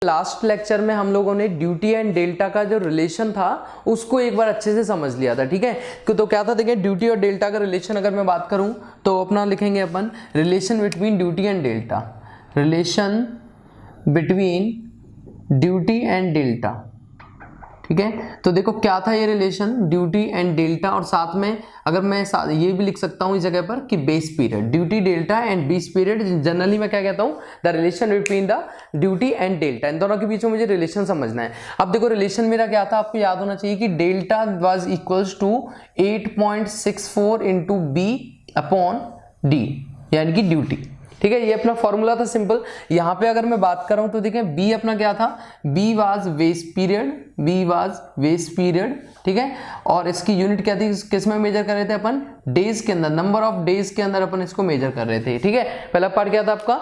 Last lecture में हम लोगों ने ड्यूटी एंड डेल्टा का जो रिलेशन था उसको एक बार अच्छे से समझ लिया था, ठीक है। तो क्या था, देखिए ड्यूटी और डेल्टा का रिलेशन अगर मैं बात करूं तो अपना लिखेंगे अपन relation between duty and delta, relation between duty and delta, ठीक है। तो देखो क्या था ये रिलेशन, ड्यूटी एंड डेल्टा, और साथ में अगर मैं ये भी लिख सकता हूं इस जगह पर कि base period, duty delta and base period, generally मैं क्या कहता हूं, the relation between the duty and delta, इन दोनों के बीच में मुझे रिलेशन समझना है। अब देखो रिलेशन मेरा क्या था, आपको याद होना चाहिए कि delta was equals to 8.64 into B upon D, यानी कि ड्यूटी, ठीक है। ये अपना फॉर्मूला था सिंपल। यहां पे अगर मैं बात कर रहा हूं तो देखें बी अपना क्या था, B was waste period, B was waste period, ठीक है। और इसकी यूनिट क्या थी, किस में मेजर कर रहे थे अपन, डेज के अंदर, नंबर ऑफ डेज के अंदर अपन इसको मेजर कर रहे थे, ठीक है। पहला पार्ट क्या था आपका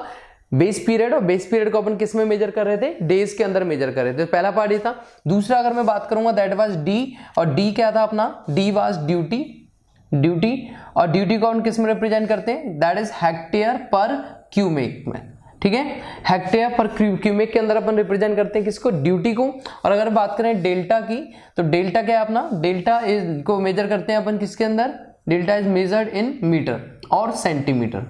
बेस पीरियड, और बेस पीरियड को अपन किस में मेजर कर रहे थे, डेज के अंदर मेजर कर रहे थे, पहला पार्ट ये था। दूसरा अगर मैं बात करूंगा दैट वाज डी, और डी क्या था अपना, डी वाज ड्यूटी, ड्यूटी, और ड्यूटी को हम किस में रिप्रेजेंट करते हैं, दैट इज हेक्टेयर पर क्यूमेक में, ठीक है। हेक्टेयर पर क्यूमेक के अंदर अपन रिप्रेजेंट करते हैं किसको, ड्यूटी को। और अगर बात करें डेल्टा की तो डेल्टा क्या है अपना, डेल्टा इज को मेजर करते हैं अपन किसके अंदर, delta is measured in metre और सेंटीमीटर,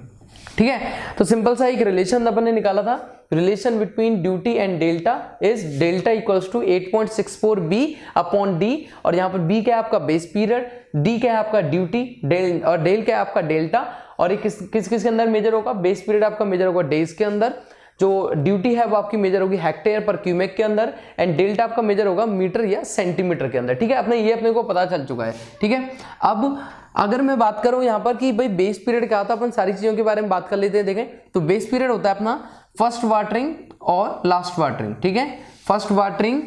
ठीक है। तो सिंपल सा एक रिलेशन अपन ने निकाला था, relation between duty and delta is delta equals to 8.64 B upon D, और यहाँ पर बी क्या है आपका बेस पीरियड, डी क्या है आपका ड्यूटी, डेल, और डेल क्या है आपका डेल्टा, और ये किस के अंदर मेजर होगा, बेस पीरियड आपका मेजर होगा डेज के अंदर, जो ड्यूटी है वो आपकी मेजर होगी हेक्टेयर पर क्यूमेक के अंदर, एंड डेल्टा आपका मेजर होगा मीटर या सेंटीमीटर के अंदर, ठीक है। अपने को पता चल चुका है, ठीक है। अब अगर मैं बात करूं यहां पर कि भाई बेस पीरियड क्या था, अपन सारी चीजों के बारे में बात कर लेते हैं। देखें तो बेस पीरियड होता है अपना फर्स्ट वाटरिंग और लास्ट वाटरिंग, ठीक है। फर्स्ट वाटरिंग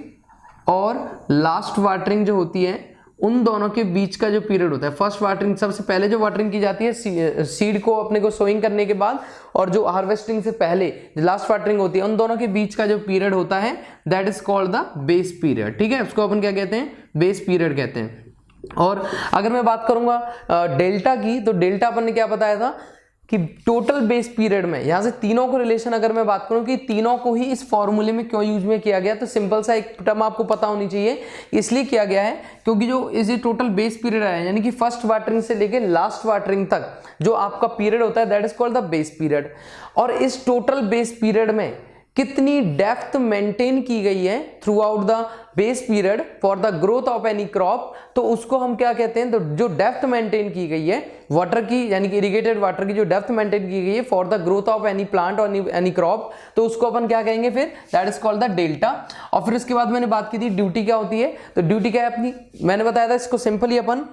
और लास्ट वाटरिंग जो होती है उन दोनों के बीच का जो पीरियड होता है, फर्स्ट वाटरिंग सबसे पहले जो वाटरिंग की जाती है सीड को अपने को सोइंग करने के बाद, और जो हार्वेस्टिंग से पहले लास्ट वाटरिंग होती है, उन दोनों के बीच का जो पीरियड होता है that is called the base period, ठीक है। उसको अपन क्या कहते हैं, बेस पीरियड कहते हैं। और अगर मैं बात करूंगा डेल्टा की, तो डेल्टा अपन ने क्या बताया था कि टोटल बेस पीरियड में, यहां से तीनों को रिलेशन अगर मैं बात करूं कि तीनों को ही इस फॉर्मूले में क्यों यूज में किया गया, तो सिंपल सा एक टर्म आपको पता होनी चाहिए, इसलिए किया गया है क्योंकि जो इस टोटल बेस पीरियड है, यानी कि फर्स्ट वाटरिंग से लेके लास्ट वाटरिंग तक जो आपका पीरियड होता है that is called the base period. और इस टोटल बेस पीरियड में कितनी डेप्थ मेंटेन की गई है through out the base period for the growth of any crop, तो उसको हम क्या कहते हैं, तो जो डेप्थ मेंटेन की गई है वाटर की, यानी कि इरिगेटेड वाटर की जो डेप्थ मेंटेन की गई है for the growth of any plant और एनी क्रॉप, तो उसको अपन क्या कहेंगे फिर, that is called the delta. और फिर उसके बाद मैंने बात की थी ड्यूटी क्या होती है, तो ड्यूटी क्या है अपनी, मैंने बताया था इसको सिंपली अपन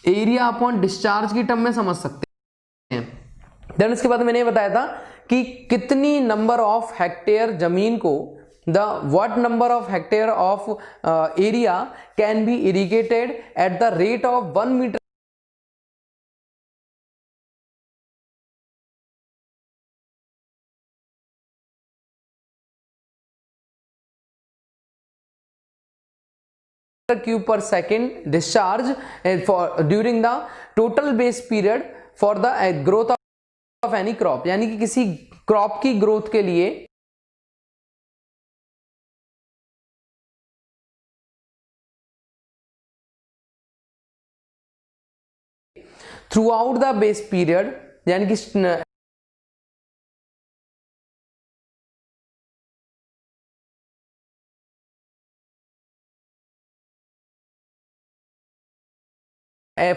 एरिया अपॉन डिस्चार्ज की टर्म में समझ सकते हैं। देन उसके बाद मैंने ये बताया था कि कितनी नंबर ऑफ हेक्टेयर जमीन को, the what number of hectare of area can be irrigated at the rate of 1 metre cube per second discharge for during the total base period for the growth of any crop, यानी कि किसी crop की growth के लिए throughout the base period, यानी कि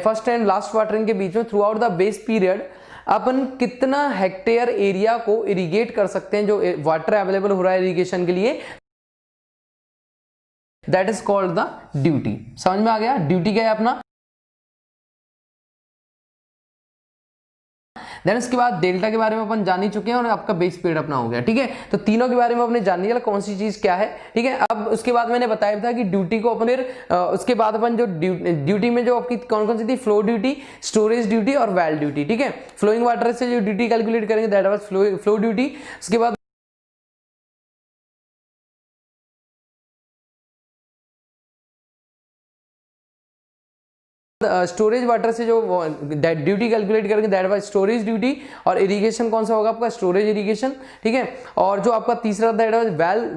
first and last watering के बीच में throughout the base period अपन कितना हेक्टेयर एरिया को इरिगेट कर सकते हैं, जो वाटर अवेलेबल हो रहा है इरिगेशन के लिए, that is called the duty. समझ में आ गया, ड्यूटी क्या है अपना। देन इसके बाद डेल्टा के बारे में अपन जान ही चुके हैं, और आपका बेस पीरियड अपना हो गया, ठीक है। तो तीनों के बारे में अपने जान लिया कौन सी चीज क्या है, ठीक है। अब उसके बाद मैंने बताया था कि ड्यूटी को अपन फिर उसके बाद अपन जो ड्यूटी में जो आपकी कौन कौन सी थी, फ्लो ड्यूटी, स्टोरेज ड्यूटी और वेल ड्यूटी, ठीक है। फ्लोइंग वाटर से जो ड्यूटी कैलकुलेट करेंगे दैट वाज फ्लो ड्यूटी। उसके बाद स्टोरेज वाटर से जो ड्यूटी कैलकुलेट करेंगे दैट वाज स्टोरेज ड्यूटी, और इरिगेशन कौन सा होगा आपका, स्टोरेज इरिगेशन, ठीक है। और जो आपका तीसरा दैट वाज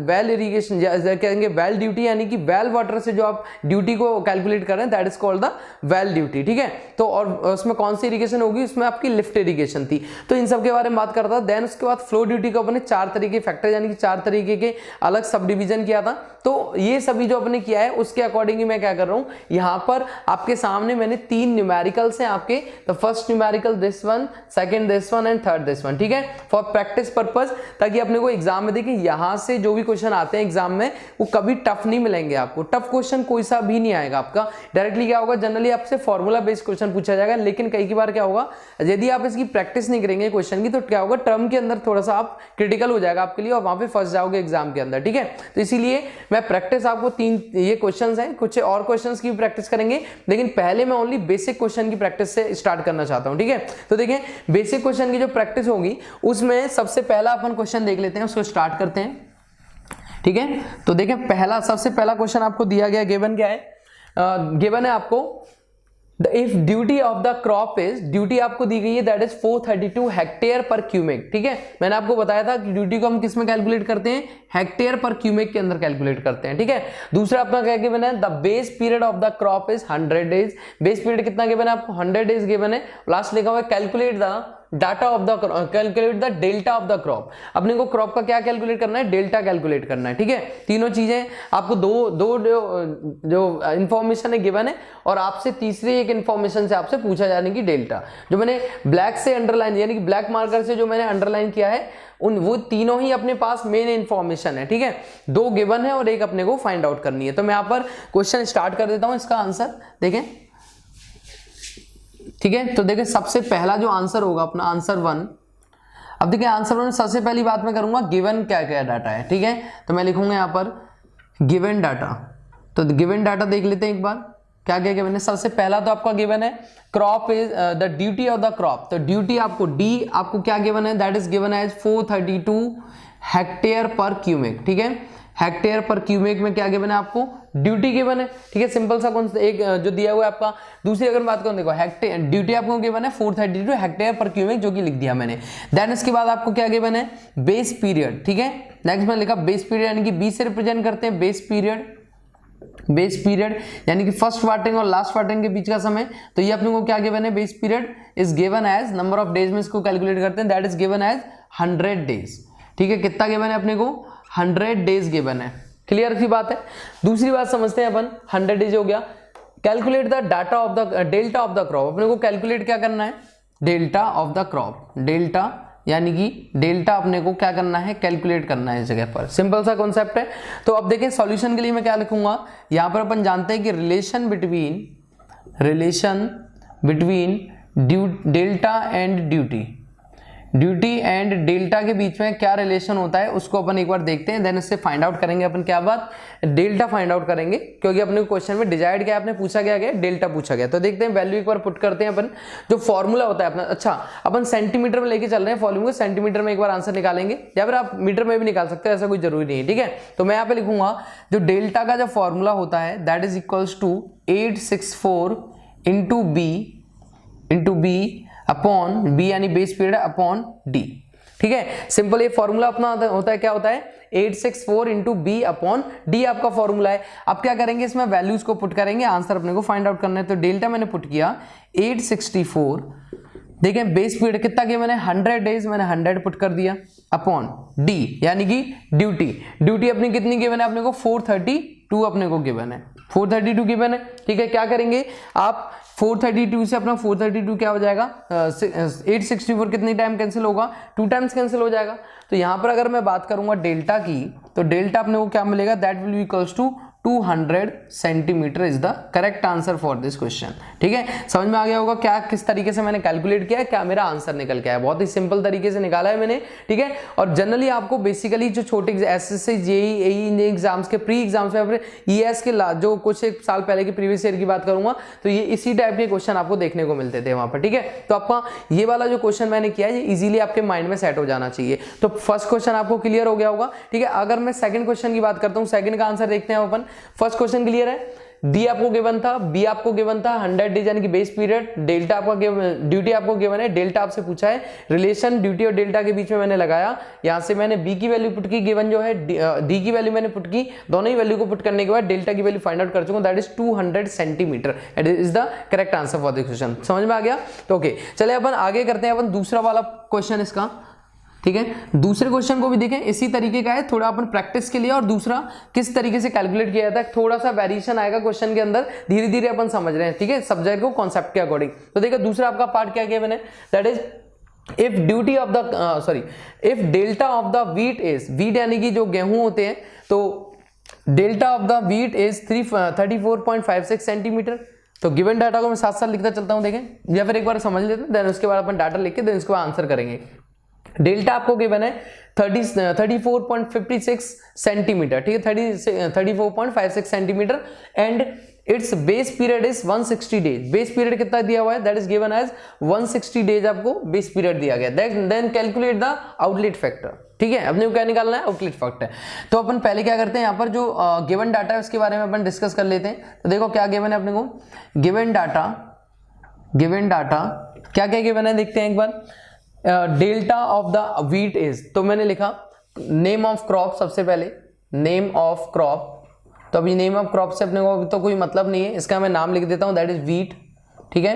वेल इरिगेशन, कहेंगे वेल ड्यूटी, यानी कि वेल वाटर से जो आप ड्यूटी को कैलकुलेट कर रहे हैं that is called the well duty, ठीक है। तो और उसमें कौन सी इरिगेशन होगी, उसमें आपकी लिफ्ट इरिगेशन थी। तो इन सब के बारे में बात करता था। देन उसके बाद फ्लो ड्यूटी को अपने 4 तरीके फैक्टर, यानी कि 4 तरीके के अलग सब डिवीजन किया था। तो ये सभी जो अपने किया है उसके अकॉर्डिंग मैं क्या कर रहा हूं, यहां पर आपके सामने मैंने 3 न्यूमेरिकल्स हैं आपके, तो first numerical this one, second this one and third this one, ठीक है, फॉर प्रैक्टिस पर्पस, ताकि अपने को एग्जाम में देखिए यहां से जो भी क्वेश्चन आते हैं एग्जाम में वो कभी टफ नहीं मिलेंगे आपको, टफ क्वेश्चन कोई सा भी नहीं आएगा आपका। डायरेक्टली क्या होगा, जनरली आपसे फॉर्मूला बेस्ड क्वेश्चन पूछा जाएगा, लेकिन कई बार क्या होगा, यदि आप इसकी प्रैक्टिस नहीं करेंगे क्वेश्चन की, तो क्या होगा, टर्म के अंदर थोड़ा सा आप क्रिटिकल हो जाएगा आपके लिए और वहां पे फंस जाओगे एग्जाम के अंदर, ठीक है। तो इसीलिए मैं प्रैक्टिस आपको 3 ये क्वेश्चंस हैं, कुछ और क्वेश्चंस की प्रैक्टिस करेंगे, लेकिन पहले मैं ओनली बेसिक क्वेश्चन की प्रैक्टिस से स्टार्ट करना चाहता हूं, ठीक है। तो देखिए बेसिक क्वेश्चन की जो प्रैक्टिस होगी उसमें सबसे पहला अपन क्वेश्चन देख लेते हैं, उसको स्टार्ट करते हैं, ठीक है। तो देखिए सबसे पहला क्वेश्चन आपको दिया गया, गिवन क्या है, गिवन है आपको if duty of the crop is, duty आपको दी गई है दैट इज 432 हेक्टेयर पर क्यूमेक, ठीक है। मैंने आपको बताया था कि ड्यूटी को हम किस में कैलकुलेट करते हैं, हेक्टेयर पर क्यूमेक के अंदर कैलकुलेट करते हैं, ठीक है। दूसरा अपना क्या गिवन है, the base period of the crop is 100 days, base period कितना गिवन है आपको, 100 डेज गिवन है। लास्ट लिखा हुआ है calculate the data of the calculate the delta of the crop, अपने को क्रॉप का क्या कैलकुलेट करना है, डेल्टा कैलकुलेट करना है, ठीक है। तीनों चीजें आपको दो जो इंफॉर्मेशन है गिवन है, और आपसे तीसरी एक इंफॉर्मेशन से आपसे पूछा जाने की डेल्टा, जो मैंने ब्लैक से अंडरलाइन यानी कि ब्लैक मार्कर से जो मैंने अंडरलाइन किया है वो तीनों ही अपने पास मेन इंफॉर्मेशन है, ठीक है। 2 गिवन है और एक अपने को फाइंड आउट करनी है। तो मैं यहाँ पर क्वेश्चन स्टार्ट कर देता हूं, इसका आंसर देखें, ठीक है। तो देखिए सबसे पहला जो आंसर होगा अपना आंसर 1, अब देखिए आंसर 1 सबसे पहली बात मैं करूंगा गिवन क्या क्या डाटा है, ठीक है। तो मैं लिखूंगा यहाँ पर गिवन डाटा, तो गिवन डाटा देख लेते हैं एक बार क्या क्या गिवन है। सबसे पहला तो आपका गिवन है crop is the duty of the crop, तो ड्यूटी आपको डी आपको क्या गिवन है, that is given as 432 hectare पर क्यूमेक, ठीक है। हेक्टेयर पर क्यूमेक में क्या गिवन है आपको, ड्यूटी गिवन है, ठीक है। सिंपल सा कौन सा एक जो दिया हुआ है आपका। दूसरी अगर बात करूं देखो हेक्टेयर ड्यूटी आपको गिवन है 432 हेक्टेयर पर क्यूमेक, जो कि लिख दिया मैंने। देन इसके बाद आपको क्या गिवन है, बेस पीरियड, ठीक है। नेक्स्ट मैंने लिखा बेस पीरियड, यानी कि 20 से रिप्रेजेंट करते हैं बेस पीरियड, बेस पीरियड यानी कि फर्स्ट वाटरिंग और लास्ट वाटरिंग के बीच का समय। तो ये अपने को क्या गिवन है, base period is given as number of days में इसको कैलकुलेट करते हैं, that is given as 100 days, ठीक है। कितना गिवन है अपने को, 100 डेज गिवन है, क्लियर सी बात है। दूसरी बात समझते हैं अपन, 100 डेज हो गया। Calculate the data of the delta of the crop, अपने को कैलकुलेट क्या करना है, delta of the crop, delta यानी कि डेल्टा अपने को क्या करना है, कैलकुलेट करना है इस जगह पर। सिंपल सा कॉन्सेप्ट है। तो अब देखें सॉल्यूशन के लिए मैं क्या लिखूंगा, यहां पर अपन जानते हैं कि relation between delta and duty, duty and delta के बीच में क्या रिलेशन होता है उसको अपन एक बार देखते हैं। देन इससे फाइंड आउट करेंगे अपन क्या बात, डेल्टा फाइंड आउट करेंगे, क्योंकि अपने क्वेश्चन में डिजाइड क्या आपने पूछा गया, डेल्टा पूछा गया। तो देखते हैं वैल्यू एक बार पुट करते हैं अपन, जो फॉर्मूला होता है अपना। अच्छा अपन सेंटीमीटर में लेके चल रहे हैं फॉर्मूले को, सेंटीमीटर में एक बार आंसर निकालेंगे, या फिर आप मीटर में भी निकाल सकते हैं, ऐसा कोई जरूरी नहीं है, ठीक है। तो मैं यहाँ पे लिखूंगा जो डेल्टा का जो फॉर्मूला होता है that is equals to 864 into B upon B यानी बेस पीरियड अपॉन डी, ठीक है। सिंपल ये फॉर्मूला अपना होता है, क्या होता है 864 इंटू बी अपॉन डी आपका फॉर्मूला है। अब क्या करेंगे, इसमें वैल्यूज को पुट करेंगे, आंसर अपने को फाइंड आउट करना है। तो डेल्टा मैंने पुट किया 864, देखें बेस पीरियड कितना किया मैंने 100 डेज, मैंने 100 पुट कर दिया अपॉन डी यानी कि ड्यूटी अपनी कितनी गिवन है अपने को 432 अपने को गिवन है, 432 गिवन है, ठीक है। क्या करेंगे आप 432 से अपना 432 क्या हो जाएगा 864 कितनी टाइम कैंसिल होगा, 2 टाइम्स कैंसिल हो जाएगा। तो यहां पर अगर मैं बात करूंगा डेल्टा की, तो डेल्टा अपने को क्या मिलेगा, that will be equals to 200 centimetre is the correct answer for this question, ठीक है। समझ में आ गया होगा क्या किस तरीके से मैंने कैलकुलेट किया है, क्या मेरा आंसर निकल के आया, बहुत ही सिंपल तरीके से निकाला है मैंने, ठीक है। और जनरली आपको बेसिकली जो छोटे एसएससी जेईई एई एग्जाम्स के प्री एग्जाम्स में ईएस के जो कुछ एक साल पहले के प्रीवियस ईयर की बात करूंगा, तो ये इसी टाइप के क्वेश्चन आपको देखने को मिलते थे वहां पर, ठीक है। तो आपका ये वाला जो क्वेश्चन मैंने किया है ये इजीली आपके माइंड में सेट हो जाना चाहिए। तो फर्स्ट क्वेश्चन आपको क्लियर हो गया होगा, ठीक है। अगर मैं सेकंड क्वेश्चन की बात करता हूं, सेकंड का आंसर देखते हैं अपन। फर्स्ट क्वेश्चन क्लियर है, डी आपको गिवन था, बी आपको गिवन था 100 डेज यानी कि बेस पीरियड, डेल्टा आपका ड्यूटी आपको गिवन है, डेल्टा आपसे पूछा है, रिलेशन ड्यूटी और डेल्टा के बीच में मैंने लगाया, यहां से मैंने बी की वैल्यू पुट की, गिवन जो है डी की वैल्यू मैंने पुट की, दोनों ही वैल्यू को पुट करने के बाद डेल्टा की वैल्यू फाइंड आउट कर चुका हूं, that is 200 centimetre, it is the correct answer for this question. समझ में आ गया? तो ओके, चलिए अपन आगे करते हैं अपन दूसरा वाला क्वेश्चन इसका, ठीक है। दूसरे क्वेश्चन को भी देखें, इसी तरीके का है, थोड़ा अपन प्रैक्टिस के लिए, और दूसरा किस तरीके से कैलकुलेट किया जाता है, थोड़ा सा वेरिएशन आएगा क्वेश्चन के अंदर, धीरे धीरे अपन समझ रहे हैं, ठीक है, सब्जेक्ट को कॉन्सेप्ट के अकॉर्डिंग। तो देखो दूसरा आपका पार्ट क्या किया मैंने, that is if duty of the if delta of the wheat is, wheat यानी कि जो गेहूं होते हैं, तो delta of the wheat is 34.56 centimetre. तो गिवन डाटा को मैं साथ साथ लिखता चलता हूं, देखें, या फिर एक बार समझ लेते हैं, देन उसके बाद अपन डाटा लिख के देन उसके बाद आंसर करेंगे। डेल्टा आपको गिवन है 34.56 सेंटीमीटर, ठीक है, 34.56 centimetre, and it's base period is 160 days. Base period कितना दिया हुआ है, that is given as 160 days आपको बेस पीरियड दिया गया। Then calculate the outlet factor, ठीक है, अपने को क्या निकालना है, आउटलेट फैक्टर। तो अपन पहले क्या करते हैं, यहाँ पर जो गिवन डाटा है उसके बारे में अपन डिस्कस कर लेते हैं। तो देखो क्या गिवन है अपने को, गिवन डाटा क्या क्या गिवन है देखते हैं एक बार। Delta of the wheat is, तो मैंने लिखा नेम ऑफ क्रॉप, सबसे पहले नेम ऑफ क्रॉप, तो अभी नेम ऑफ क्रॉप से अपने को तो कोई मतलब नहीं है, इसका मैं नाम लिख देता हूं, दैट इज व्हीट, ठीक है।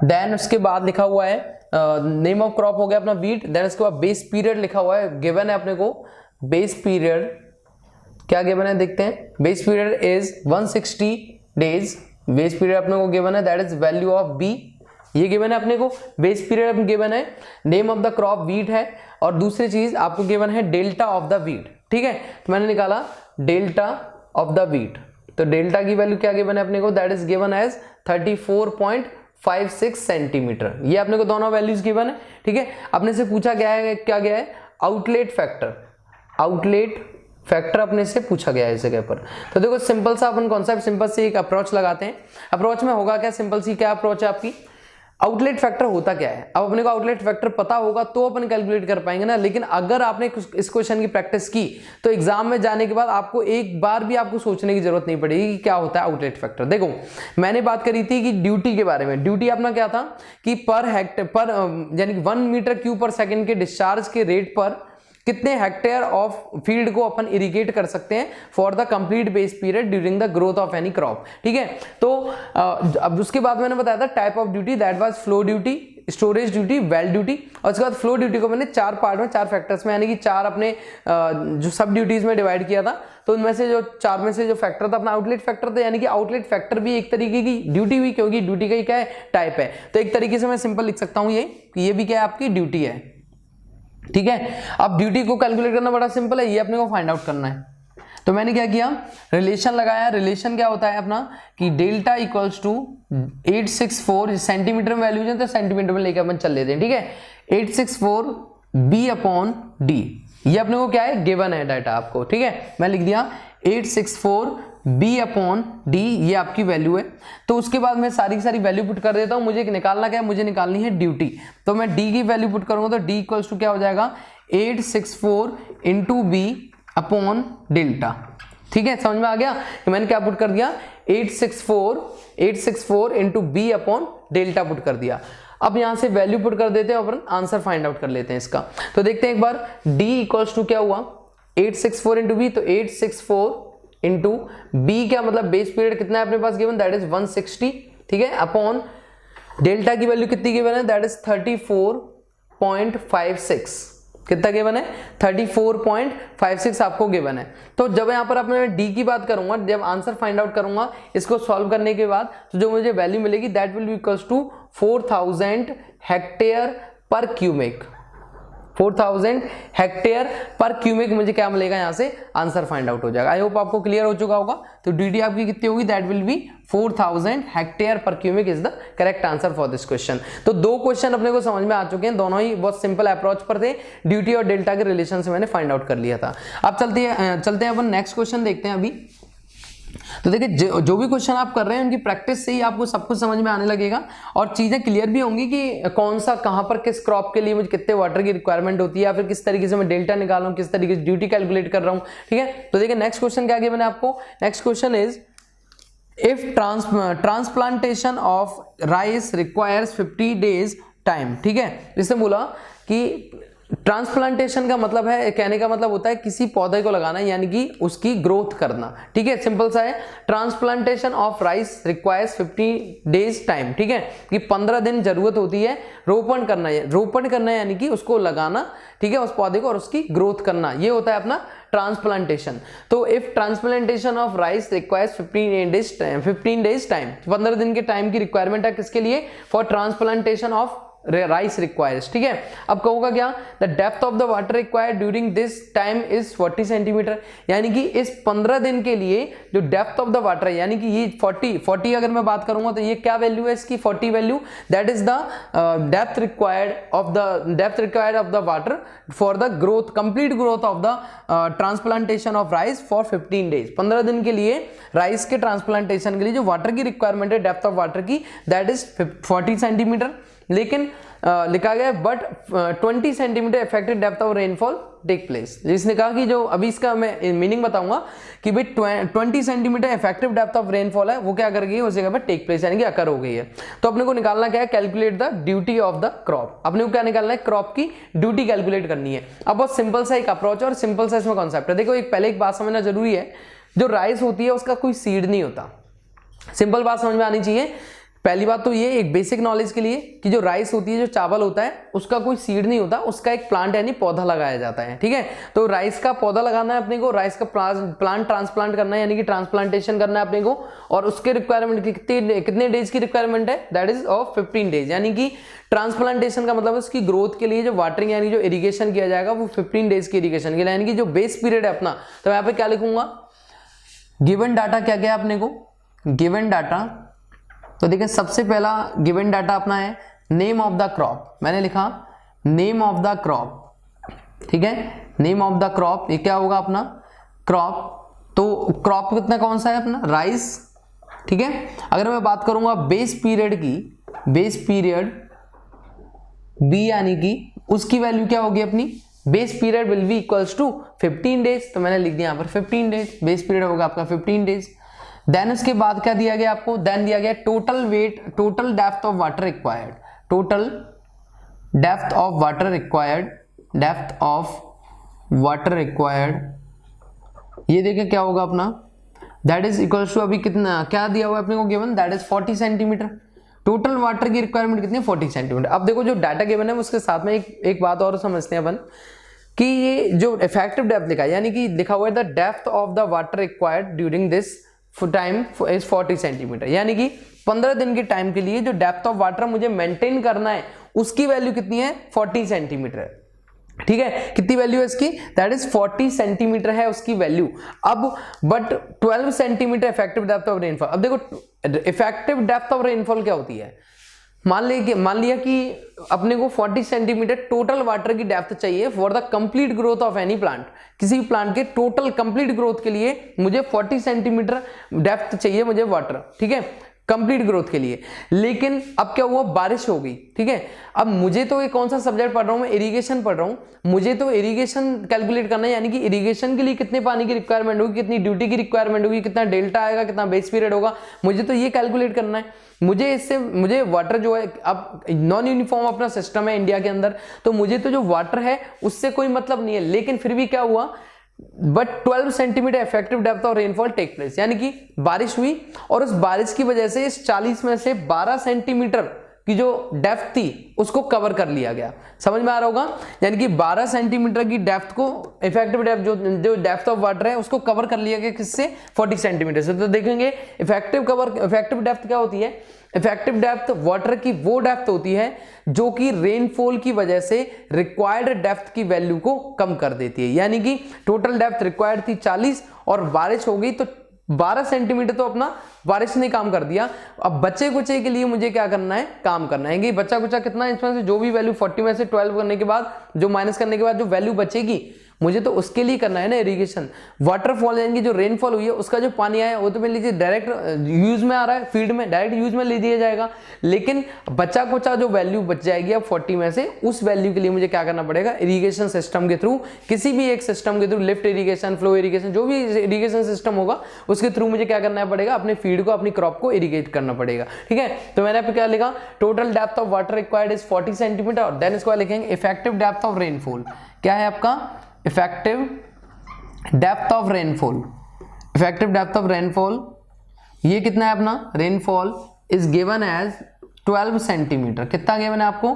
देन उसके बाद लिखा हुआ है नेम ऑफ क्रॉप हो गया अपना व्हीट, देन उसके बाद बेस पीरियड लिखा हुआ है, गिवन है अपने को बेस पीरियड, क्या गिवन है देखते हैं, base period is 160 days, base period अपने को गिवन है, that is value of B, ये गिवन है अपने को, बेस पीरियड अपने गिवन है, name of the crop wheat है, और दूसरी चीज आपको गिवन है डेल्टा ऑफ द व्हीट, ठीक है। तो मैंने निकाला डेल्टा ऑफ द व्हीट, तो डेल्टा की वैल्यू क्या गिवन है अपने को, that is given as 34.56 centimetre, ये अपने को दोनों वैल्यूज गिवन है, ठीक है। अपने से पूछा गया है, क्या गया है, आउटलेट फैक्टर अपने से पूछा गया है इस जगह पर। तो देखो सिंपल सा अपन कॉन्सेप्ट, सिंपल से एक अप्रोच लगाते हैं। अप्रोच में होगा क्या, सिंपल सी क्या अप्रोच है आपकी, आउटलेट फैक्टर होता क्या है। अब अपने को आउटलेट फैक्टर पता होगा तो अपन कैलकुलेट कर पाएंगे ना, लेकिन अगर आपने इस क्वेश्चन की प्रैक्टिस की तो एग्जाम में जाने के बाद आपको एक बार भी आपको सोचने की जरूरत नहीं पड़ेगी कि क्या होता है आउटलेट फैक्टर। देखो मैंने बात करी थी कि ड्यूटी के बारे में, ड्यूटी अपना क्या था कि पर यानी कि 1 मीटर क्यूब पर सेकेंड के डिस्चार्ज के रेट पर कितने हेक्टेयर ऑफ फील्ड को अपन इरिगेट कर सकते हैं for the complete base period during the growth of any crop, ठीक है। तो अब उसके बाद मैंने बताया था type of duty, that was flow duty, storage duty, well duty, और उसके बाद फ्लो ड्यूटी को मैंने 4 पार्ट में, 4 फैक्टर्स में, यानी कि 4 अपने जो सब ड्यूटीज में डिवाइड किया था। तो उनमें से जो 4 में से जो फैक्टर था अपना आउटलेट फैक्टर था, यानी कि आउटलेट फैक्टर भी एक तरीके की ड्यूटी हुई, क्योंकि ड्यूटी का ही क्या है, टाइप है। तो एक तरीके से मैं सिंपल लिख सकता हूं ये भी क्या है, आपकी ड्यूटी है, ठीक है। अब ड्यूटी को कैलकुलेट करना बड़ा सिंपल है, ये अपने को फाइंड आउट करना है। तो मैंने क्या किया, रिलेशन लगाया। रिलेशन क्या होता है अपना कि डेल्टा इक्वल्स टू 864, सेंटीमीटर में वैल्यूज है तो सेंटीमीटर में लेकर अपन चल लेते हैं, ठीक है। 864 बी अपॉन डी, ये अपने को क्या है, गिवन है डाटा आपको, ठीक है। मैं लिख दिया 864 बी अपॉन डी, ये आपकी वैल्यू है। तो उसके बाद मैं सारी की सारी वैल्यू पुट कर देता हूं। मुझे निकालना क्या है, मुझे निकालनी है ड्यूटी। तो मैं डी की वैल्यू पुट करूंगा तो डी इक्वल्स टू क्या हो जाएगा, 864 इंटू बी अपॉन डेल्टा, ठीक है। समझ में आ गया कि मैंने क्या पुट कर दिया, 864 into B upon delta put कर दिया। अब यहां से वैल्यू पुट कर देते हैं और आंसर फाइंड आउट कर लेते हैं इसका। तो देखते हैं एक बार, डी इक्वल्स टू क्या हुआ, 864 इंटू बी, तो 864 इंटू बी क्या मतलब बेस पीरियड कितना है अपने पास गिवन, दैट इज 160, ठीक है, अपॉन डेल्टा की वैल्यू कितनी गिवन है, दैट इज 34.56, कितना गिवन है, 34.56 आपको गिवन है। तो जब यहां पर मैं डी की बात करूंगा, जब आंसर फाइंड आउट करूंगा इसको सॉल्व करने के बाद, तो जो मुझे वैल्यू मिलेगी that will be equals to 4000 hectare पर क्यूबिक, 4000 हेक्टेयर पर क्यूबिक मुझे क्या मिलेगा, यहां से आंसर फाइंड आउट हो जाएगा। आई होप आपको क्लियर हो चुका होगा। तो ड्यूटी आपकी कितनी होगी, दैट विल बी 4000 हेक्टेयर पर cubic is the correct answer for this question. तो 2 क्वेश्चन अपने को समझ में आ चुके हैं, दोनों ही बहुत सिंपल अप्रोच पर थे, ड्यूटी और डेल्टा के रिलेशन से मैंने फाइंड आउट कर लिया था। अब चलते हैं अपन नेक्स्ट क्वेश्चन देखते हैं अभी। तो देखिए जो भी क्वेश्चन आप कर रहे हैं उनकी प्रैक्टिस से ही आपको सब कुछ समझ में आने लगेगा और चीजें क्लियर भी होंगी कि कौन सा कहां पर किस क्रॉप के लिए मुझे कितने वाटर की रिक्वायरमेंट होती है, या फिर किस तरीके से मैं डेल्टा निकाल रहा हूं, किस तरीके से ड्यूटी कैलकुलेट कर रहा हूं, ठीक है। तो देखिए नेक्स्ट क्वेश्चन क्या किया मैंने आपको, next question is if transplantation of rice requires 50 days time, ठीक है। इसने बोला कि ट्रांसप्लांटेशन का मतलब है, कहने का मतलब होता है किसी पौधे को लगाना, यानी कि उसकी ग्रोथ करना, ठीक है। सिंपल सा है, transplantation of rice requires 50 days time, ठीक है, कि 15 दिन जरूरत होती है रोपण करना है। रोपण करना है यानी कि उसको लगाना, ठीक है, उस पौधे को, और उसकी ग्रोथ करना, ये होता है अपना ट्रांसप्लांटेशन। तो if transplantation of rice requires 15 days time, 15 दिन के टाइम की रिक्वायरमेंट है किसके लिए? For transplantation of rice requires, ठीक है। अब कहूंगा क्या? The depth of the water required during this time is 40 centimetre, यानी कि इस 15 दिन के लिए जो डेप्थ ऑफ द वाटर है, यानी कि ये 40 अगर मैं बात करूंगा तो ये क्या वैल्यू है इसकी? 40 value, that is the depth required of the water for the growth, complete growth of the transplantation of rice for 15 days. 15 दिन के लिए राइस के ट्रांसप्लांटेशन के लिए जो वाटर की रिक्वायरमेंट है, डेप्थ ऑफ वाटर की, दैट इज 40 सेंटीमीटर। लेकिन लिखा गया but 20 centimetre effective depth of rainfall take place. इसने कहा कि जो अभी इसका मैं मीनिंग बताऊंगा कि भाई 20 centimetre effective depth of rainfall है, वो क्या कर गई है? उस जगह पर टेक प्लेस यानी कि अकर हो गई है। तो अपने को निकालना क्या है? Calculate the duty of the crop. अपने को क्या निकालना है? क्रॉप की ड्यूटी कैलकुलेट करनी है। अब बहुत सिंपल सा एक अप्रोच और सिंपल सा इसमें कॉन्सेप्ट है। देखो पहले एक बात समझना जरूरी है, जो राइस होती है उसका कोई सीड नहीं होता। सिंपल बात समझ में आनी चाहिए। पहली बात तो ये एक बेसिक नॉलेज के लिए कि जो राइस होती है, जो चावल होता है, उसका कोई सीड नहीं होता, उसका एक प्लांट यानी पौधा लगाया जाता है, ठीक है। तो राइस का पौधा लगाना है अपने को, राइस का प्लांट ट्रांसप्लांट करना है यानी कि ट्रांसप्लांटेशन करना है अपने को, और उसके रिक्वायरमेंट कितने डेज की रिक्वायरमेंट है? दैट इज ऑफ 15 डेज, यानी कि ट्रांसप्लांटेशन का मतलब है उसकी ग्रोथ के लिए जो वाटरिंग यानी जो इरिगेशन किया जाएगा वो 15 डेज की इरिगेशन के लिए, यानी कि जो बेस पीरियड है अपना। तो यहाँ पे क्या लिखूंगा? गिवन डाटा क्या क्या अपने को? गिवन डाटा, तो देखिए सबसे पहला गिवन डाटा अपना है नेम ऑफ द क्रॉप। मैंने लिखा नेम ऑफ द क्रॉप, ठीक है, नेम ऑफ द क्रॉप। ये क्या होगा अपना? क्रॉप। तो क्रॉप कितना कौन सा है अपना? राइस, ठीक है। अगर मैं बात करूंगा बेस पीरियड की, बेस पीरियड बी, यानी कि उसकी वैल्यू क्या होगी अपनी? Base period will be equals to 15 days. तो मैंने लिख दिया यहाँ पर 15 डेज, बेस पीरियड होगा आपका 15 डेज। देन उसके बाद क्या दिया गया आपको? देन दिया गया total weight, total depth of water required, total depth of water required, depth of water required, ये देखिए क्या होगा अपना? दैट इज इक्वल्स टू, अभी कितना क्या दिया हुआ है अपने को given? That is 40 centimetre. Total water की रिक्वायरमेंट कितनी है? 40 सेंटीमीटर। अब देखो जो डाटा गिवन है उसके साथ में एक बात और समझते हैं अपन कि ये जो इफेक्टिव डेप्थ लिखा है, यानी कि लिखा हुआ है the depth of the water required during this time is 40 centimetre, यानी कि 15 दिन के टाइम के लिए जो डेप्थ ऑफ वाटर मुझे मेंटेन करना है उसकी वैल्यू कितनी है? 40 सेंटीमीटर, ठीक है। कितनी वैल्यू है इसकी? दैट इज 40 सेंटीमीटर है उसकी वैल्यू। अब but 12 centimetre effective depth of rainfall. अब देखो इफेक्टिव डेप्थ ऑफ रेनफॉल क्या होती है? मान लिया कि अपने को 40 सेंटीमीटर टोटल वाटर की डेप्थ चाहिए for the complete growth of any plant. किसी भी प्लांट के टोटल कंप्लीट ग्रोथ के लिए मुझे 40 सेंटीमीटर डेप्थ चाहिए मुझे वाटर, ठीक है, कंप्लीट ग्रोथ के लिए। लेकिन अब क्या हुआ? बारिश हो गई, ठीक है। अब मुझे तो ये कौन सा सब्जेक्ट पढ़ रहा हूं मैं? इरिगेशन पढ़ रहा हूं। मुझे तो इरिगेशन कैलकुलेट करना है, यानी कि इरिगेशन के लिए कितने पानी की रिक्वायरमेंट होगी, कितनी ड्यूटी की रिक्वायरमेंट होगी, कितना डेल्टा आएगा, कितना बेस पीरियड होगा, मुझे तो ये कैलकुलेट करना है। मुझे वाटर जो है, अब नॉन यूनिफॉर्म अपना सिस्टम है इंडिया के अंदर, तो मुझे तो जो वाटर है उससे कोई मतलब नहीं है। लेकिन फिर भी क्या हुआ? But 12 centimetre effective depth of rainfall take place, यानी कि बारिश हुई और उस बारिश की वजह से इस 40 में से 12 सेंटीमीटर की जो डेप्थ थी उसको कवर कर लिया गया। समझ में आ रहा होगा? यानी कि 12 सेंटीमीटर की डेप्थ को, इफेक्टिव डेप्थ जो डेप्थ ऑफ वाटर है उसको कवर कर लिया गया किससे? 40 सेंटीमीटर से। तो देखेंगे इफेक्टिव डेप्थ क्या होती है? इफेक्टिव डेप्थ वाटर की वो डेप्थ होती है जो कि रेनफॉल की वजह से रिक्वायर्ड डेप्थ की वैल्यू को कम कर देती है। यानी कि टोटल डेप्थ रिक्वायर्ड थी 40 और बारिश हो गई तो 12 सेंटीमीटर तो अपना बारिश ने काम कर दिया। अब बचे कुचे के लिए मुझे क्या करना है? काम करना है। कि बचा कुचा कितना, इसमें से जो भी वैल्यू 40 में से 12 करने के बाद, जो माइनस करने के बाद जो वैल्यू बचेगी मुझे तो उसके लिए करना है ना इरिगेशन। वाटरफॉल यानी कि जो रेनफॉल हुई है उसका जो पानी आया वो तो मेरे लिए डायरेक्ट यूज में आ रहा है, फील्ड में डायरेक्ट यूज में ले दिया जाएगा, लेकिन बचा कुचा जो वैल्यू बच जाएगी अब 40 में से, उस वैल्यू के लिए मुझे क्या करना पड़ेगा, इरिगेशन सिस्टम के थ्रू, किसी भी एक सिस्टम के through, lift irrigation, flow irrigation, जो भी इरिगेशन सिस्टम होगा उसके थ्रू मुझे क्या करना पड़ेगा, अपने फील्ड को, अपनी क्रॉप को इरिगेट करना पड़ेगा। ठीक है, तो मैंने यहाँ पे क्या लिखा, total depth of water required is 40 centimetre, और देन इसको लिखेंगे इफेक्टिव डेप्थ ऑफ रेनफॉल। क्या है आपका effective depth of rainfall, effective depth of rainfall ये कितना है अपना, rainfall is given as 12 centimetre. कितना गिवन है आपको,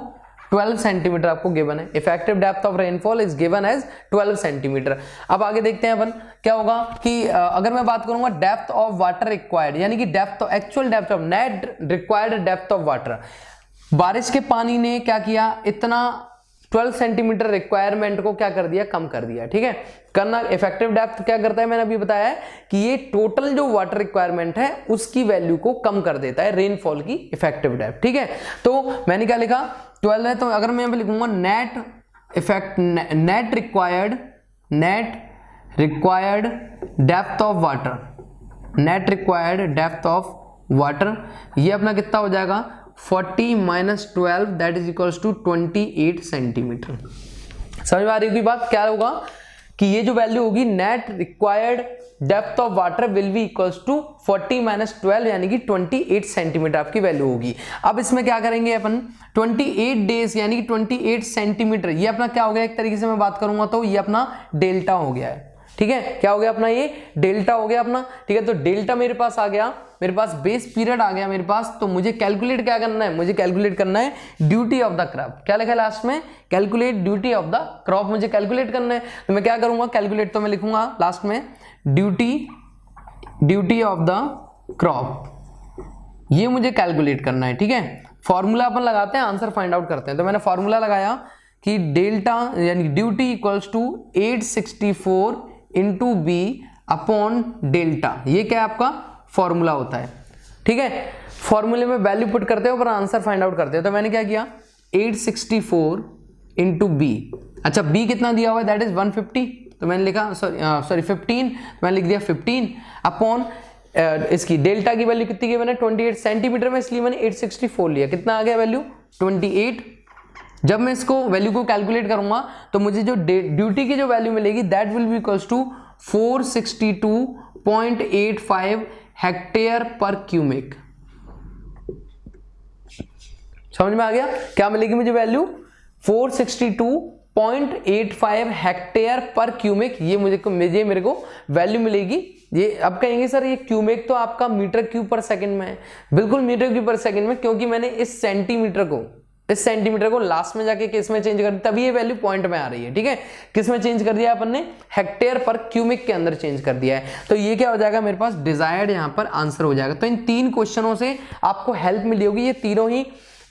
12 सेंटीमीटर आपको गिवन है। Effective depth of rainfall is given as 12 centimetre. अब आगे देखते हैं अपन क्या होगा कि अगर मैं बात करूंगा डेप्थ ऑफ वाटर रिक्वायर्ड, यानी कि depth, actual depth of net required depth of water, बारिश के पानी ने क्या किया, इतना 12 सेंटीमीटर रिक्वायरमेंट को क्या कर दिया, कम कर दिया। ठीक है, करना इफेक्टिव डेप्थ क्या करता है, मैंने अभी बताया है कि ये टोटल जो वाटर रिक्वायरमेंट है उसकी वैल्यू को कम कर देता है, रेनफॉल की इफेक्टिव डेप्थ। ठीक है, तो मैंने क्या लिखा, 12 है, तो अगर मैं यहाँ पे लिखूंगा net required depth of water, net required depth of water, ये अपना कितना हो जाएगा, 40 minus 12 that is equals to 28 centimetre. समझ में आ रही होगी बात, क्या होगा कि ये जो वैल्यू होगी net required depth of water will be equals to 40 minus 12 यानी कि 28 सेंटीमीटर आपकी वैल्यू होगी। अब इसमें क्या करेंगे अपन, 28 डेज यानी कि 28 सेंटीमीटर, ये अपना क्या हो गया, एक तरीके से मैं बात करूंगा तो ये अपना डेल्टा हो गया है। ठीक है, क्या हो गया अपना, ये डेल्टा हो गया अपना। ठीक है, तो डेल्टा मेरे पास आ गया, मेरे पास बेस पीरियड आ गया मेरे पास, तो मुझे कैलकुलेट क्या करना है, मुझे कैलकुलेट करना है ड्यूटी ऑफ द क्रॉप। क्या लिखा है लास्ट में, calculate duty of the crop, मुझे कैलकुलेट करना है। तो मैं क्या करूंगा, कैलकुलेट तो मैं लिखूंगा लास्ट में ड्यूटी ऑफ द क्रॉप, ये मुझे कैलकुलेट करना है। ठीक है, फॉर्मूला अपन लगाते हैं, आंसर फाइंड आउट करते हैं। तो मैंने फॉर्मूला लगाया कि डेल्टा यानी duty equals to 864 into B upon delta, ये क्या है आपका फॉर्मूला होता है। ठीक है, फॉर्मूले में वैल्यू पुट करते हो और आंसर फाइंड आउट करते हो। तो मैंने क्या किया, 864 इंटू बी, अच्छा बी कितना दिया हुआ है, दैट इज 150, तो मैंने लिखा सॉरी 15, मैंने लिख दिया 15 अपॉन इसकी डेल्टा की वैल्यू कितनी की मैंने 28 सेंटीमीटर में, इसलिए मैंने 864 लिया। कितना आ गया वैल्यू 28। जब मैं इसको वैल्यू को कैलकुलेट करूंगा तो मुझे जो ड्यूटी की जो वैल्यू मिलेगी that will be equals to 462.85 hectare पर क्यूबिक। समझ में आ गया, क्या मिलेगी मुझे वैल्यू 462.85 हेक्टेयर पर क्यूबिक, ये मेरे को वैल्यू मिलेगी। ये अब कहेंगे सर ये क्यूबिक तो आपका मीटर क्यूब पर सेकंड में है, बिल्कुल मीटर क्यूब पर सेकंड में, क्योंकि मैंने इस सेंटीमीटर को लास्ट में जाके किस में चेंज कर दिया, तभी ये वैल्यू पॉइंट में आ रही है। ठीक है, किस में चेंज कर दिया अपन ने, हेक्टेयर पर क्यूबिक के अंदर चेंज कर दिया है। तो ये क्या हो जाएगा मेरे पास, डिजायर्ड यहां पर आंसर हो जाएगा। तो इन 3 क्वेश्चनों से आपको हेल्प मिली होगी, ये तीनों ही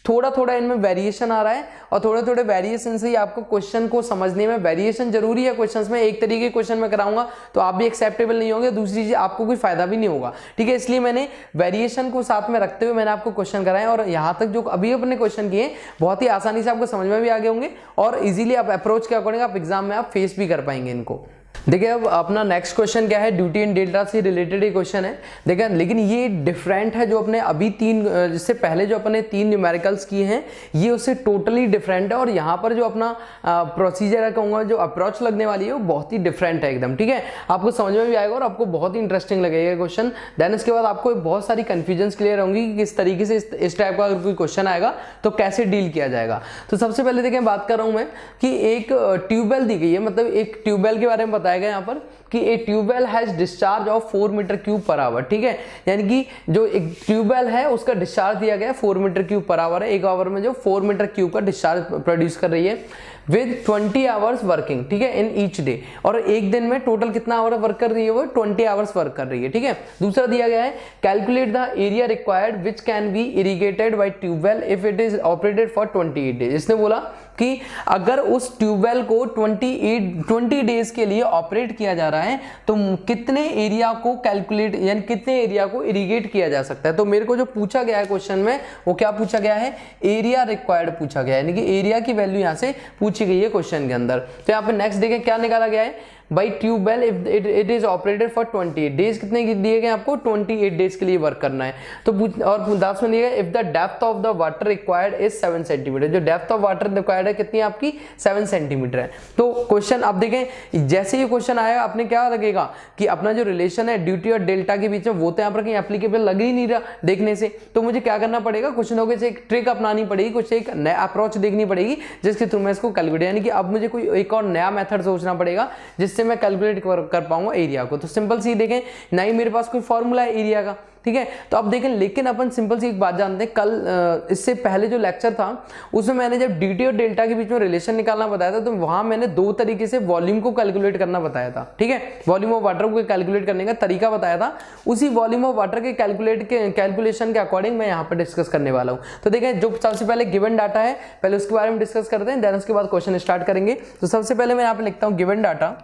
थोड़ा थोड़ा इनमें वेरिएशन आ रहा है, और थोड़े थोड़े वेरिएशन से ही आपको क्वेश्चन को समझने में, वेरिएशन जरूरी है क्वेश्चंस में, एक तरीके के क्वेश्चन में कराऊंगा तो आप भी एक्सेप्टेबल नहीं होंगे, दूसरी चीज आपको कोई फायदा भी नहीं होगा। ठीक है, इसलिए मैंने वेरिएशन को साथ में रखते हुए मैंने आपको क्वेश्चन कराए, और यहाँ तक जो अभी अपने क्वेश्चन किए बहुत ही आसानी से आपको समझ में भी आ गए होंगे, और इजीली आप अप्रोच के अकॉर्डिंग आप एग्जाम में आप फेस भी कर पाएंगे इनको। देखिए अब अपना नेक्स्ट क्वेश्चन क्या है, ड्यूटी एंड डेल्टा से रिलेटेड ही क्वेश्चन है। देखिए लेकिन ये डिफरेंट है, जो अपने अभी 3 जिससे पहले जो अपने 3 न्यूमेरिकल्स किए हैं ये उससे टोटली डिफरेंट है, और यहाँ पर जो अपना प्रोसीजर है कहूँगा, जो अप्रोच लगने वाली है वो बहुत ही डिफरेंट है एकदम। ठीक है, आपको समझ में भी आएगा और आपको बहुत ही इंटरेस्टिंग लगेगा क्वेश्चन। देन इसके बाद आपको बहुत सारी कन्फ्यूजन्स क्लियर होंगी कि किस तरीके से इस टाइप का अगर कोई क्वेश्चन आएगा तो कैसे डील किया जाएगा। तो सबसे पहले देखिए बात कर रहा हूँ मैं कि एक ट्यूबवेल दी गई है, मतलब एक ट्यूबवेल के बारे में बताया गया यहाँ पर कि a tubewell has discharge of 4 metre cube पर आवर। ठीक है, यानी कि जो एक ट्यूबवेल है उसका डिस्चार्ज दिया गया 4 मीटर क्यूब पर आवर है, एक आवर में जो 4 मीटर क्यूब का डिस्चार्ज प्रोड्यूस कर रही है विद 20 आवर्स वर्किंग। ठीक है, इन ईच डे, और एक दिन में टोटल कितना आवर वर्क कर रही है, वो 20 आवर्स वर्क कर रही है। ठीक है, दूसरा दिया गया है calculate the area required which can be irrigated by tubewell if it is operated for 28 days. इसने बोला कि अगर उस ट्यूबवेल को 20 डेज के लिए ऑपरेट किया जा रहा है तो कितने एरिया को कैलकुलेट यानी कितने एरिया को इरिगेट किया जा सकता है। तो मेरे को जो पूछा गया है क्वेश्चन में वो क्या पूछा गया है, एरिया रिक्वायर्ड पूछा गया है, यानी कि एरिया की वैल्यू यहां से पूछी गई है क्वेश्चन के अंदर। तो यहाँ पे नेक्स्ट देखें क्या निकाला गया है, by tubewell if it is operated for 28 days, कितने दिए गए आपको 28 डेज के लिए वर्क करना है। तो और लास्ट में दिया गया if the depth of the water required is 7 centimetre, जो डेप्थ ऑफ वाटर रिक्वायर्ड है कितनी आपकी 7 सेंटीमीटर है। तो क्वेश्चन आप देखें जैसे ये क्वेश्चन आया अपने क्या लगेगा कि अपना जो रिलेशन है ड्यूटी और डेल्टा के बीच में वो तो यहाँ पर कहीं एप्लीकेबल लग ही नहीं रहा देखने से, तो मुझे क्या करना पड़ेगा, क्वेश्चनों के एक ट्रिक अपनानी पड़ेगी, कुछ एक नया अप्रोच देखनी पड़ेगी जिसके थ्रू मैं इसको कैलकुलेट, यानी कि अब मुझे कोई एक और नया मेथड सोचना पड़ेगा जिससे मैं कैलकुलेट कर पाऊंगा एरिया को। तो सिंपल सी देखें ना ही मेरे पास कोई फॉर्मूला है एरिया का, ठीक है। तो अब देखें लेकिन अपन सिंपल सी एक बात जानते हैं, कल इससे पहले जो लेक्चर था उसमें मैंने जब ड्यूटी और डेल्टा के बीच में रिलेशन निकालना बताया था तो वहां मैंने दो तरीके से वॉल्यूम को कैलकुलेट करना बताया था, ठीक है। वॉल्यूम ऑफ वाटर को कैलकुलेट करने का तरीका बताया था, उसी वॉल्यूम ऑफ वाटर के कैलकुलेशन के अकॉर्डिंग मैं यहाँ पर डिस्कस करने वाला हूँ। तो देखें जो सबसे पहले गिवन डाटा है पहले उसके बारे में डिस्कस करते हैं, देन उसके बाद क्वेश्चन स्टार्ट करेंगे। तो सबसे पहले मैं यहाँ पे लिखता हूँ गिवन डाटा।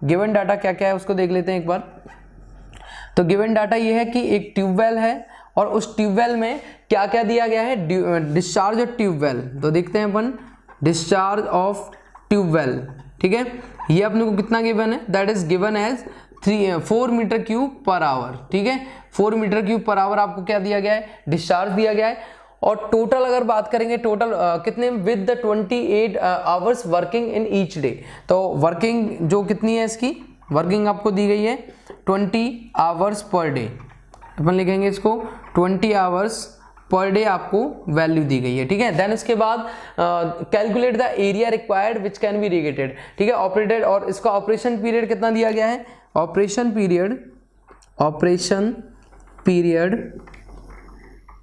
गिवन डाटा क्या क्या है उसको देख लेते हैं एक बार। तो गिवन डाटा ये है कि एक ट्यूबवेल है और उस ट्यूबवेल में क्या क्या दिया गया है, डिस्चार्ज ऑफ ट्यूबवेल। तो देखते हैं अपन डिस्चार्ज ऑफ ट्यूबवेल, ठीक है। ये अपने को कितना गिवन है, that is given as 4 metre cube पर आवर, ठीक है। 4 मीटर क्यूब पर आवर आपको क्या दिया गया है, डिस्चार्ज दिया गया है। और टोटल अगर बात करेंगे टोटल कितने with the 28 hours working in each day. तो वर्किंग जो कितनी है इसकी वर्किंग आपको दी गई है 20 आवर्स पर डे, अपन लिखेंगे इसको 20 आवर्स पर डे आपको वैल्यू दी गई है, ठीक है। देन उसके बाद calculate the area required which can be irrigated, ठीक है, ऑपरेटेड, और इसका ऑपरेशन पीरियड कितना दिया गया है, ऑपरेशन पीरियड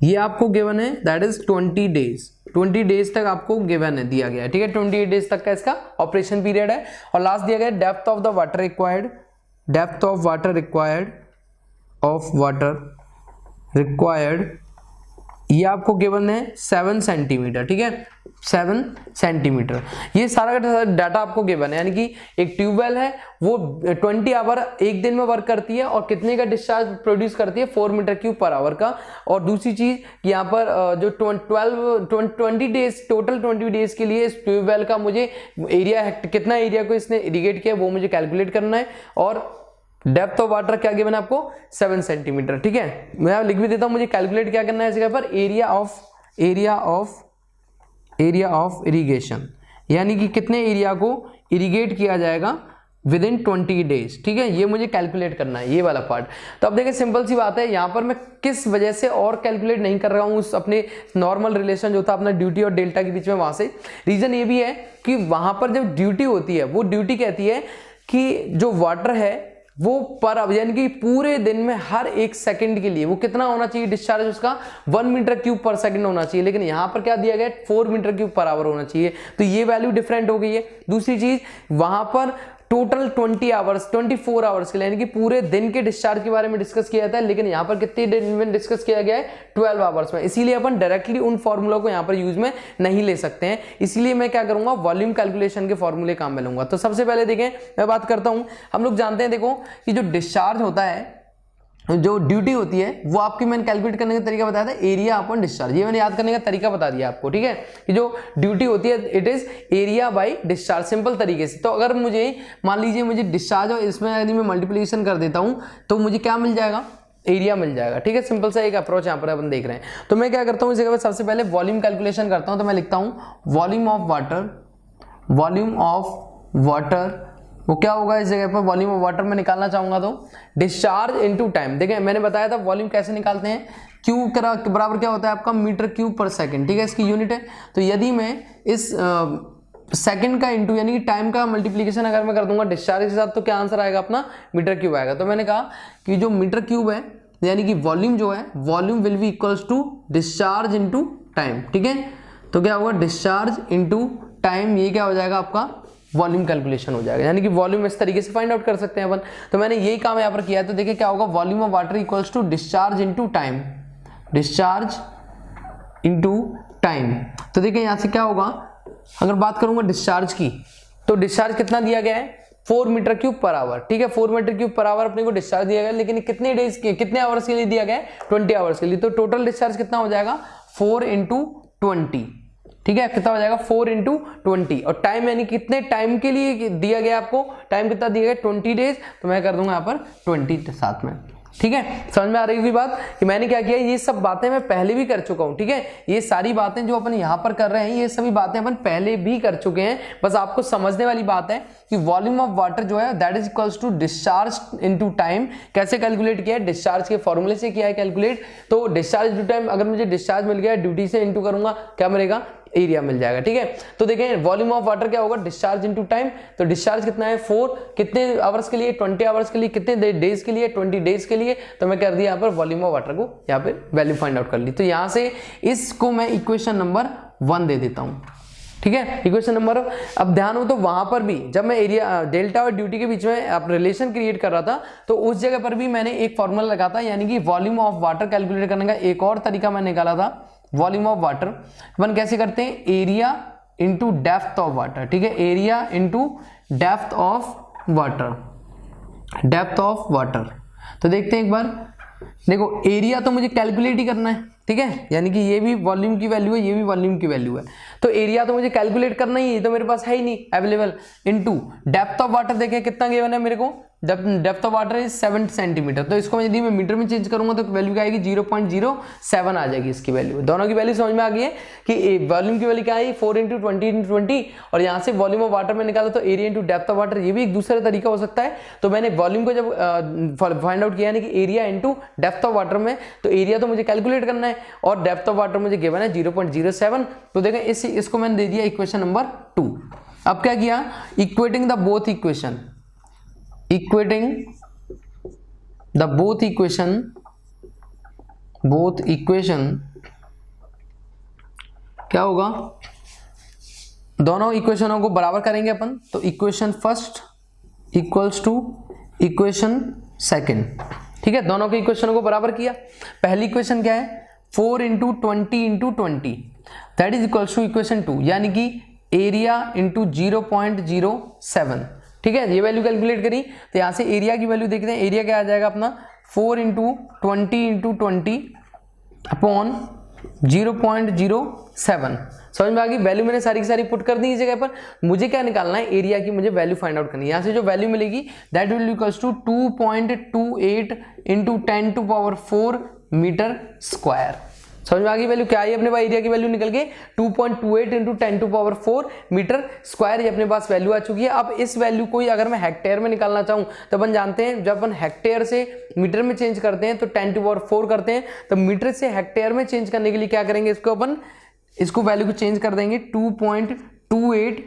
ये आपको गिवन है दैट इज 20 डेज। 20 डेज तक आपको गिवन है, दिया गया है, ठीक है। 28 डेज तक का इसका ऑपरेशन पीरियड है। और लास्ट दिया गया depth of the water required, depth of water required ये आपको गिवन है 7 सेंटीमीटर, ठीक है, 7 सेंटीमीटर। ये सारा का डाटा आपको गिवन है, यानी कि एक ट्यूबवेल है वो 20 आवर एक दिन में वर्क करती है और कितने का डिस्चार्ज प्रोड्यूस करती है 4 मीटर क्यूब पर आवर का। और दूसरी चीज यहाँ पर जो 20 डेज टोटल 20 डेज के लिए इस ट्यूबवेल का मुझे एरिया कितना एरिया को इसने इरिगेट किया वो मुझे कैलकुलेट करना है। और डेप्थ ऑफ वाटर क्या गिवन है आपको 7 सेंटीमीटर, ठीक है। मैं लिख भी देता हूं, मुझे कैलकुलेट क्या करना है इस जगह पर, एरिया ऑफ इरिगेशन, यानी कि कितने एरिया को इरिगेट किया जाएगा विद इन 20 डेज, ठीक है। ये मुझे कैलकुलेट करना है, ये वाला पार्ट। तो अब देखिए सिंपल सी बात है, यहाँ पर मैं किस वजह से और कैलकुलेट नहीं कर रहा हूँ उस अपने नॉर्मल रिलेशन जो था अपना ड्यूटी और डेल्टा के बीच में, वहां से रीजन ये भी है कि वहां पर जब ड्यूटी होती है वो ड्यूटी कहती है कि जो वाटर है वो पर यानी कि पूरे दिन में हर एक सेकंड के लिए वो कितना होना चाहिए डिस्चार्ज, उसका 1 मीटर क्यूब पर सेकंड होना चाहिए। लेकिन यहां पर क्या दिया गया है 4 मीटर क्यूब पर आवर होना चाहिए, तो ये वैल्यू डिफरेंट हो गई है। दूसरी चीज वहां पर टोटल 24 आवर्स के लिए यानी कि पूरे दिन के डिस्चार्ज के बारे में डिस्कस किया जाता है, लेकिन यहाँ पर कितने दिन में डिस्कस किया गया है 12 आवर्स में। इसीलिए अपन डायरेक्टली उन फॉर्मूला को यहाँ पर यूज में नहीं ले सकते हैं, इसलिए मैं क्या करूंगा वॉल्यूम कैलकुलेशन के फॉर्मूले काम में लूंगा। तो सबसे पहले देखें मैं बात करता हूं, हम लोग जानते हैं देखो कि जो डिस्चार्ज होता है, जो ड्यूटी होती है वो आपकी मैंने कैलकुलेट करने का तरीका बताया था एरिया अपॉन डिस्चार्ज, ये मैंने याद करने का तरीका बता दिया आपको, ठीक है। कि जो ड्यूटी होती है it is area bye discharge, simple तरीके से। तो अगर मुझे मान लीजिए मुझे डिस्चार्ज और इसमें यदि मैं मल्टीप्लिकेशन कर देता हूं तो मुझे क्या मिल जाएगा, एरिया मिल जाएगा, ठीक है। सिंपल सा एक अप्रोच यहाँ पर अपन देख रहे हैं। तो मैं क्या करता हूँ इस जगह पर सबसे पहले वॉल्यूम कैलकुलेशन करता हूँ। तो मैं लिखता हूँ वॉल्यूम ऑफ वाटर वो क्या होगा इस जगह पर, वॉल्यूम ऑफ वाटर में निकालना चाहूंगा तो डिस्चार्ज इनटू टाइम। देखिए मैंने बताया था वॉल्यूम कैसे निकालते हैं, क्यू बराबर क्या होता है आपका मीटर क्यूब पर सेकंड, ठीक है, इसकी यूनिट है। तो यदि मैं इस सेकंड का इंटू यानी कि टाइम का मल्टीप्लीकेशन अगर मैं कर दूंगा डिस्चार्ज के साथ तो क्या आंसर आएगा अपना मीटर क्यूब आएगा। तो मैंने कहा कि जो मीटर क्यूब है यानी कि वॉल्यूम जो है volume will be equals to discharge into time, ठीक है। तो क्या होगा डिस्चार्ज इनटू टाइम, ये क्या हो जाएगा आपका वॉल्यूम कैलकुलेशन हो जाएगा, यानी कि वॉल्यूम इस तरीके से फाइंड आउट कर सकते हैं अपन। तो मैंने यही काम यहाँ पर किया है। तो देखिए क्या होगा volume of water equals to discharge into time, discharge into time. तो देखिए यहाँ से क्या होगा अगर बात करूंगा डिस्चार्ज की, तो डिस्चार्ज कितना दिया गया है 4 मीटर क्यूब पर आवर, ठीक है 4 मीटर क्यूब पर आवर अपने को डिस्चार्ज दिया गया, लेकिन कितने डेज के कितने आवर्स के लिए दिया गया है 20 आवर्स के लिए। तो टोटल डिस्चार्ज कितना हो जाएगा 4 × 20, ठीक है कितना हो जाएगा 4 × 20। और टाइम यानी कितने टाइम के लिए दिया गया आपको, टाइम कितना दिया गया 20 डेज, तो मैं कर दूंगा यहाँ पर 20 साथ में, ठीक है। समझ में आ रही होगी बात कि मैंने क्या किया, ये सब बातें मैं पहले भी कर चुका हूं, ठीक है। ये सारी बातें जो अपन यहां पर कर रहे हैं ये सभी बातें अपन पहले भी कर चुके हैं, बस आपको समझने वाली बात है कि वॉल्यूम ऑफ वाटर जो है that is equals to discharge into time. कैसे कैलकुलेट किया है, डिस्चार्ज के फॉर्मूले से किया है कैलकुलेट। तो डिस्चार्ज इनटू टाइम, अगर मुझे डिस्चार्ज मिल गया ड्यूटी से इंटू करूंगा क्या मिलेगा, एरिया मिल जाएगा, ठीक है। तो देखें वॉल्यूम ऑफ वाटर क्या होगा, डिस्चार्ज इनटू टाइम। तो डिस्चार्ज कितना है 4, कितने आवर्स के लिए 20 आवर्स के लिए, कितने डेज के लिए 20 डेज के लिए। तो मैं कर दिया यहाँ पर वॉल्यूम ऑफ वाटर को यहाँ पे वैल्यू फाइंड आउट कर ली। तो यहाँ से इसको मैं इक्वेशन नंबर 1 दे देता हूँ, ठीक है इक्वेशन नंबर। अब ध्यान हो तो वहां पर भी जब मैं एरिया डेल्टा और ड्यूटी के बीच में आप रिलेशन क्रिएट कर रहा था, तो उस जगह पर भी मैंने एक फॉर्मूला लगा था, यानी कि वॉल्यूम ऑफ वाटर कैलकुलेट करने का एक और तरीका मैं निकाला था। वॉल्यूम ऑफ वाटर अपन कैसे करते हैं, area into depth of water, ठीक है area into depth of water, depth of water. तो देखते हैं एक बार, देखो एरिया तो मुझे कैलकुलेट ही करना है, ठीक है, यानी कि ये भी वॉल्यूम की वैल्यू है, ये भी वॉल्यूम की वैल्यू है। तो एरिया तो मुझे कैलकुलेट करना ही है, तो मेरे पास है ही नहीं available, into depth of water देखें कितना गिवन है मेरे को, depth of water is 7 centimetre. तो इसको यदि मैं मीटर में चेंज करूंगा तो वैल्यू क्या आएगी 0.07 आ जाएगी इसकी वैल्यू। दोनों की वैल्यू समझ में आ गई है कि वॉल्यूम की वैल्यू क्या आई 4 × 20 × 20, और यहाँ से वॉल्यूम ऑफ वाटर में निकाला तो area into depth of water, ये भी एक दूसरा तरीका हो सकता है। तो मैंने वॉल्यूम को जब फाइंड आउट किया यानी कि area into depth of water में, तो एरिया तो मुझे कैलकुलेट करना है और डेप्थ ऑफ वाटर मुझे गिवन है 0.07। तो देखें इसको मैंने दे दिया इक्वेशन नंबर 2। अब क्या किया, equating the both equation, equating the both equation क्या होगा, दोनों इक्वेशनों को बराबर करेंगे अपन। तो equation first equals to equation second, ठीक है दोनों के इक्वेशनों को बराबर किया। पहली इक्वेशन क्या है 4 × 20 × 20 that is equals to equation 2, यानी कि एरिया इंटू 0.07, ठीक है ये वैल्यू कैलकुलेट करी। तो यहां से एरिया की वैल्यू देखते हैं, एरिया क्या आ जाएगा अपना 4 × 20 × 20 अपॉन 0.07। समझ में आ गई, वैल्यू मैंने सारी की सारी पुट कर दी इस जगह पर। मुझे क्या निकालना है, एरिया की मुझे वैल्यू फाइंड आउट करनी है। यहाँ से जो वैल्यू मिलेगी that will equals to 2.28 × 10⁴ metre square. समझ में आ गई वैल्यू क्या है, अपने पास एरिया की वैल्यू निकल के 2.28 × 10⁴ मीटर स्क्वायर, ये अपने पास वैल्यू आ चुकी है। अब इस वैल्यू को ही अगर मैं हेक्टेयर में निकालना चाहूं तो अपन जानते हैं जब अपन हेक्टेयर से मीटर में चेंज करते हैं तो 10⁴ करते हैं, तो मीटर से हेक्टेयर में चेंज करने के लिए क्या करेंगे, इसको अपन इसको वैल्यू को चेंज कर देंगे 2.28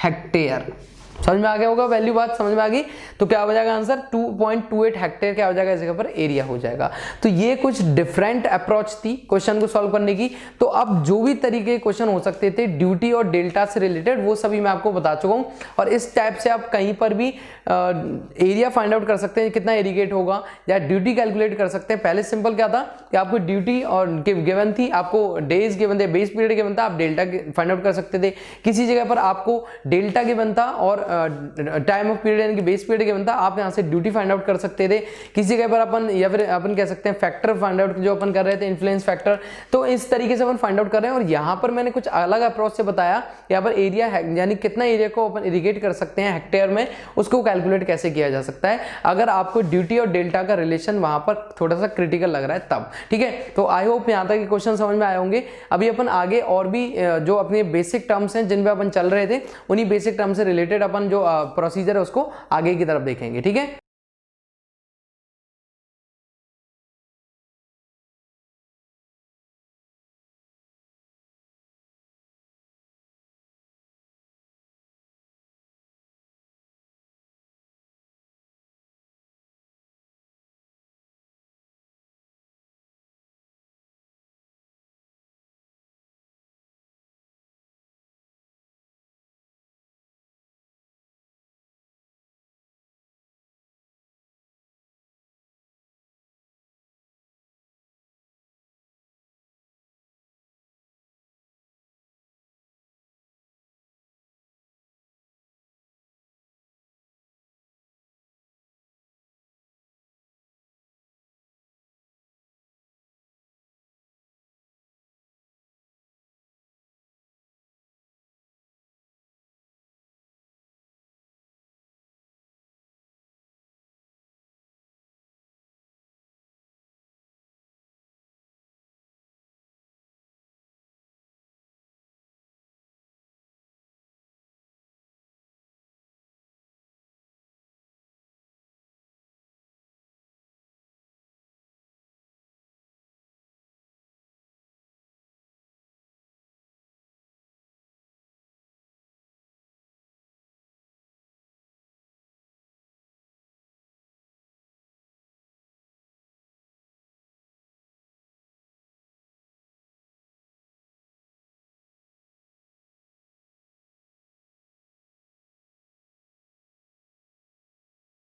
हेक्टेयर। समझ में आ गया होगा वैल्यू, बात समझ में आ गई। तो क्या हो जाएगा आंसर 2.28 हेक्टेयर क्या हो जाएगा इस जगह पर, एरिया हो जाएगा। तो ये कुछ डिफरेंट अप्रोच थी क्वेश्चन को सॉल्व करने की। तो अब जो भी तरीके के क्वेश्चन हो सकते थे ड्यूटी और डेल्टा से रिलेटेड वो सभी मैं आपको बता चुका हूं, और इस टाइप से आप कहीं पर भी एरिया फाइंड आउट कर सकते हैं कितना इरिगेट होगा, या ड्यूटी कैलकुलेट कर सकते हैं। पहले सिंपल क्या था कि आपको ड्यूटी और गिवन थी, आपको डेज गिवन थे, बेस पीरियड गिवन था, आप डेल्टा फाइंड आउट कर सकते थे। किसी जगह पर आपको डेल्टा गिवन था और टाइम ऑफ पीरियड यानी कि बेस पीरियड गिवन था, आप यहां से ड्यूटी फाइंड आउट कर सकते थे। किसी जगह पर अपन या फिर अपन कह सकते हैं फैक्टर फाइंड आउट जो अपन कर रहे थे, इन्फ्लुएंस फैक्टर। तो इस तरीके से अपन फाइंड आउट कर रहे हैं, और यहां पर मैंने कुछ अलग अप्रोच से बताया। यहाँ पर एरिया यानी कितना एरिया को अपन इरिगेट कर सकते हैं हेक्टेयर में, उसको कैलकुलेट कैसे किया जा सकता है अगर आपको ड्यूटी और डेल्टा का रिलेशन वहां पर थोड़ा सा क्रिटिकल लग रहा है तब, ठीक है। तो आई होप यहां तक क्वेश्चन समझ में आए होंगे। अभी अपन आगे और भी जो अपने बेसिक टर्म्स हैं जिन पे अपन चल रहे थे, उन्हीं बेसिक टर्म से रिलेटेड अपन जो प्रोसीजर है उसको आगे की तरफ देखेंगे, ठीक है।